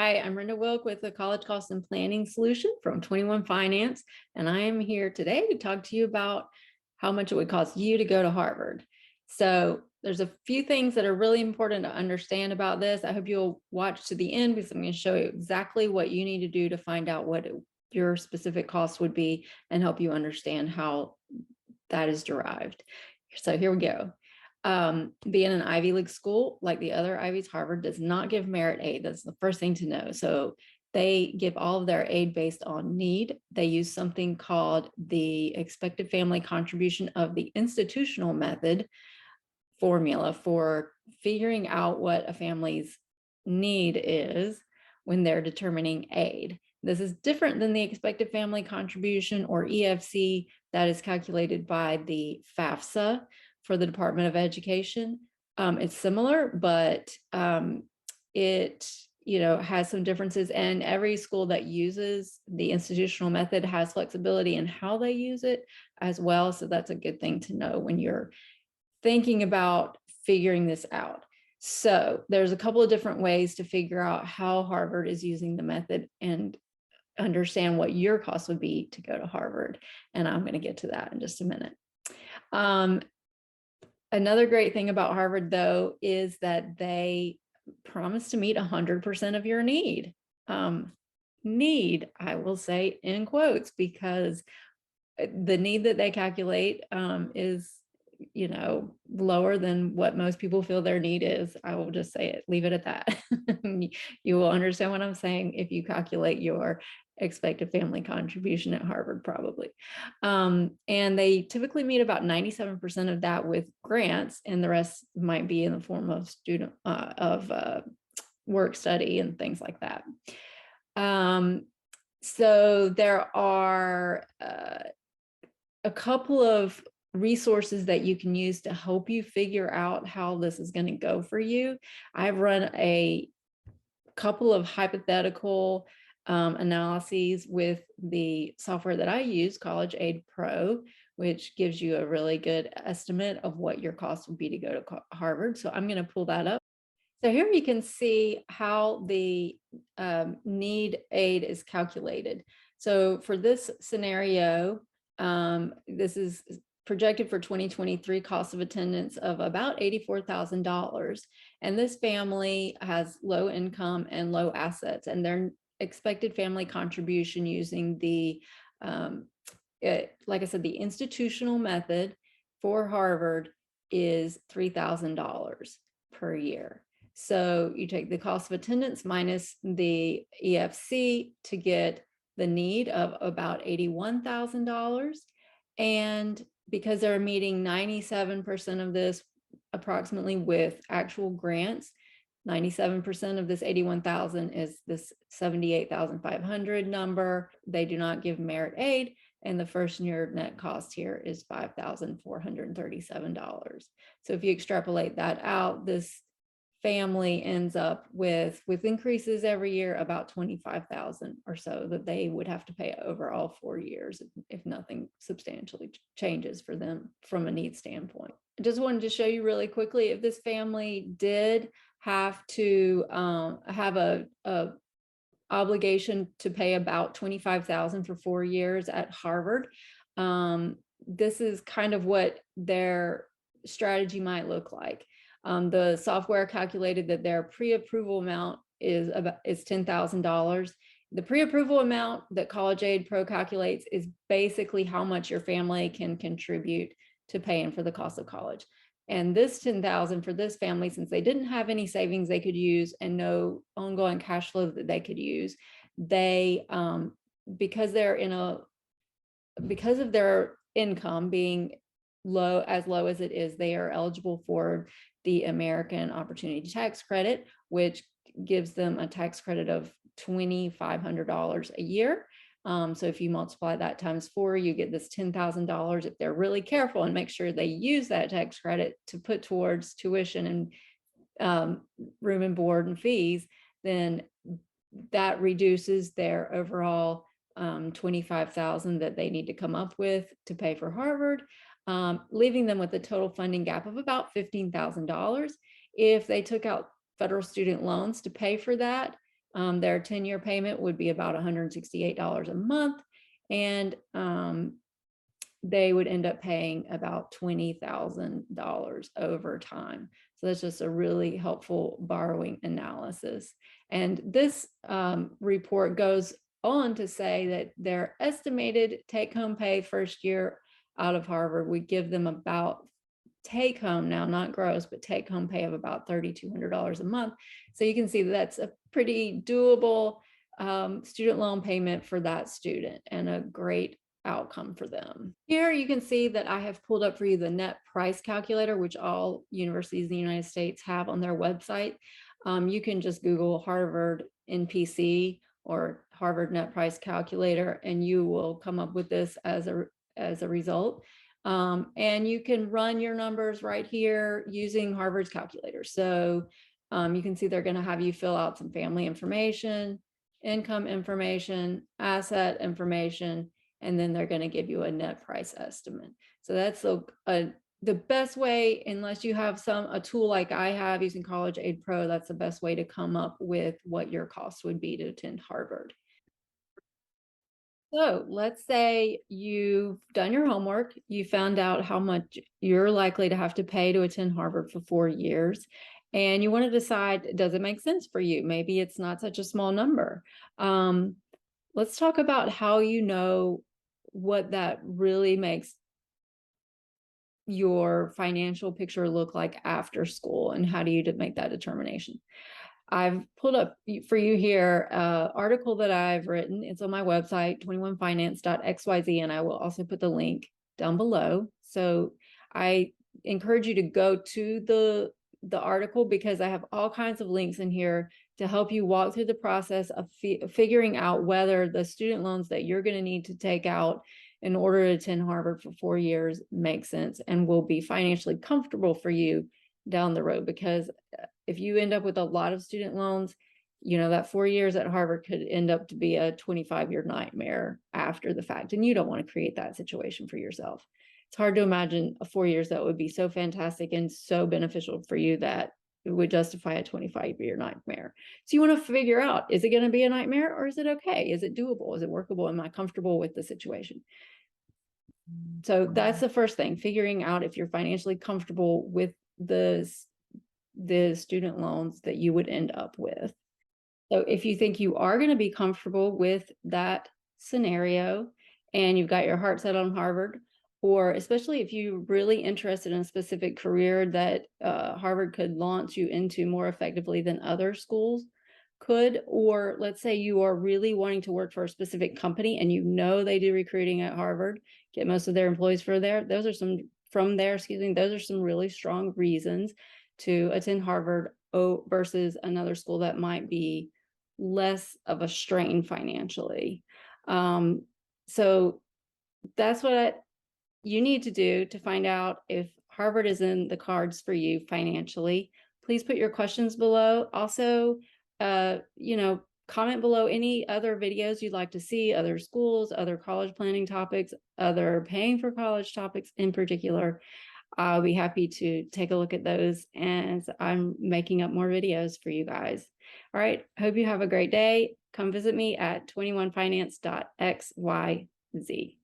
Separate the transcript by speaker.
Speaker 1: Hi, I'm Rynda Wilk with the College Cost and Planning Solution from 21 Finance, and I am here today to talk to you about how much it would cost you to go to Harvard. So there's a few things that are really important to understand about this. I hope you'll watch to the end because I'm going to show you exactly what you need to do to find out what your specific costs would be and help you understand how that is derived. So here we go. Being an Ivy League school, like the other Ivies, Harvard does not give merit aid. That's the first thing to know. So they give all of their aid based on need. They use something called the expected family contribution of the institutional method formula for figuring out what a family's need is when they're determining aid. This is different than the expected family contribution, or EFC, that is calculated by the FAFSA for the Department of Education. It's similar, but it has some differences, and every school that uses the institutional method has flexibility in how they use it as well. So that's a good thing to know when you're thinking about figuring this out. So there's a couple of different ways to figure out how Harvard is using the method and understand what your cost would be to go to Harvard. And I'm going to get to that in just a minute. Another great thing about Harvard, though, is that they promise to meet 100% of your need. Need, I will say in quotes, because the need that they calculate is lower than what most people feel their need is. I will just say it, leave it at that. You will understand what I'm saying if you calculate your expected family contribution at Harvard, probably. And they typically meet about 97% of that with grants, and the rest might be in the form of student work study and things like that. So there are a couple of resources that you can use to help you figure out how this is going to go for you. I've run a couple of hypothetical analyses with the software that I use, College Aid Pro, which gives you a really good estimate of what your cost would be to go to Harvard. So I'm going to pull that up. So here you can see how the need aid is calculated. So for this scenario, this is projected for 2023 cost of attendance of about $84,000. And this family has low income and low assets, and their expected family contribution using the, like I said, the institutional method for Harvard is $3,000 per year. So you take the cost of attendance minus the EFC to get the need of about $81,000. And because they're meeting 97% of this approximately with actual grants, 97% of this 81,000 is this 78,500 number. They do not give merit aid, and the first year net cost here is $5,437. So if you extrapolate that out, this family ends up with increases every year about 25,000 or so that they would have to pay over all 4 years if nothing substantially changes for them from a needs standpoint. I just wanted to show you really quickly, if this family did have to have a obligation to pay about 25,000 for 4 years at Harvard, this is kind of what their strategy might look like. The software calculated that their pre-approval amount is $10,000. The pre-approval amount that College Aid Pro calculates is basically how much your family can contribute to paying for the cost of college. And this $10,000 for this family, since they didn't have any savings they could use and no ongoing cash flow that they could use, they because of their income being low as it is, they are eligible for the American Opportunity Tax Credit, which gives them a tax credit of $2,500 a year. So if you multiply that times 4, you get this $10,000. If they're really careful and make sure they use that tax credit to put towards tuition and room and board and fees, then that reduces their overall $25,000 that they need to come up with to pay for Harvard, leaving them with a total funding gap of about $15,000. If they took out federal student loans to pay for that, Their 10-year payment would be about $168 a month, and they would end up paying about $20,000 over time. So that's just a really helpful borrowing analysis. And this report goes on to say that their estimated take-home pay first year out of Harvard, we give them about take home now, not gross, but take home pay of about $3,200 a month. So you can see that's a pretty doable student loan payment for that student and a great outcome for them. Here you can see that I have pulled up for you the net price calculator, which all universities in the United States have on their website. You can just Google Harvard NPC or Harvard net price calculator, and you will come up with this as a result. And you can run your numbers right here using Harvard's calculator. So you can see they're going to have you fill out some family information, income information, asset information, and then they're going to give you a net price estimate. So that's the best way, unless you have a tool like I have using College Aid Pro, that's the best way to come up with what your cost would be to attend Harvard. So let's say you've done your homework, you found out how much you're likely to have to pay to attend Harvard for 4 years, and you want to decide, does it make sense for you? Maybe it's not such a small number. Let's talk about how you know what that really makes your financial picture look like after school, and how do you make that determination? I've pulled up for you here an article that I've written. It's on my website, 21finance.xyz, and I will also put the link down below. So I encourage you to go to the article, because I have all kinds of links in here to help you walk through the process of figuring out whether the student loans that you're going to need to take out in order to attend Harvard for 4 years make sense and will be financially comfortable for you down the road. Because if you end up with a lot of student loans, you know, that 4 years at Harvard could end up to be a 25-year nightmare after the fact. And you don't want to create that situation for yourself. It's hard to imagine a 4 years that would be so fantastic and so beneficial for you that it would justify a 25-year nightmare. So you want to figure out, is it going to be a nightmare, or is it okay? Is it doable? Is it workable? Am I comfortable with the situation? So that's the first thing, figuring out if you're financially comfortable with the student loans that you would end up with. So if you think you are going to be comfortable with that scenario and you've got your heart set on Harvard, or especially if you're really interested in a specific career that Harvard could launch you into more effectively than other schools could, or let's say you are really wanting to work for a specific company and you know they do recruiting at Harvard, get most of their employees those are some really strong reasons to attend Harvard versus another school that might be less of a strain financially. So that's what you need to do to find out if Harvard is in the cards for you financially. Please put your questions below. Also, comment below any other videos you'd like to see, other schools, other college planning topics, other paying for college topics in particular. I'll be happy to take a look at those, and I'm making up more videos for you guys. All right, hope you have a great day. Come visit me at 21finance.xyz.